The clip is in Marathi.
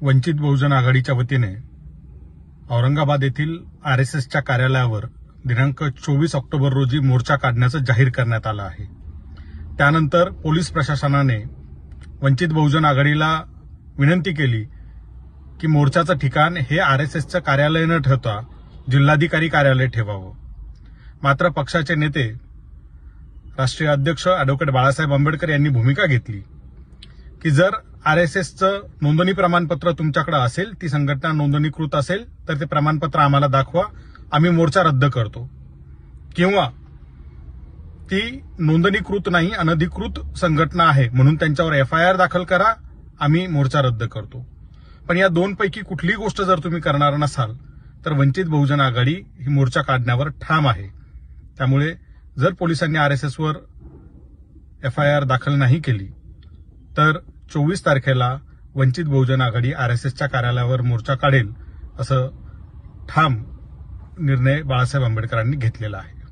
वंचित बहुजन आघाडीच्या वतीने औरंगाबाद येथील आरएसएसच्या कार्यालयावर दिनांक 24 ऑक्टोबर रोजी मोर्चा काढण्याचं जाहीर करण्यात आलं आहे। त्यानंतर पोलीस प्रशासनाने वंचित बहुजन आघाडीला विनंती केली की मोर्चाचं ठिकाण हे आरएसएसचं कार्यालय न ठेवता जिल्हाधिकारी कार्यालय ठेवावं। मात्र पक्षाचे नेते राष्ट्रीय अध्यक्ष अॅडव्होकेट बाळासाहेब आंबेडकर यांनी भूमिका घेतली की जर आरएसएसचं नोंदणी प्रमाणपत्र तुमच्याकडे असेल, ती संघटना नोंदणीकृत असेल तर ते प्रमाणपत्र आम्हाला दाखवा, आम्ही मोर्चा रद्द करतो, किंवा ती नोंदणीकृत नाही अनधिकृत संघटना आहे म्हणून त्यांच्यावर एफआयआर दाखल करा, आम्ही मोर्चा रद्द करतो। पण या दोनपैकी कुठलीही गोष्ट जर तुम्ही करणार नसाल तर वंचित बहुजन आघाडी ही मोर्चा काढण्यावर ठाम आहे। त्यामुळे जर पोलिसांनी आरएसएसवर एफआयआर दाखल नाही केली तर 24 तारखेला वंचित बहुजन आघाडी आरएसएसच्या कार्यालयावर मोर्चा काढेल, असं ठाम निर्णय बाळासाहेब आंबेडकरांनी घेतलेला आहे।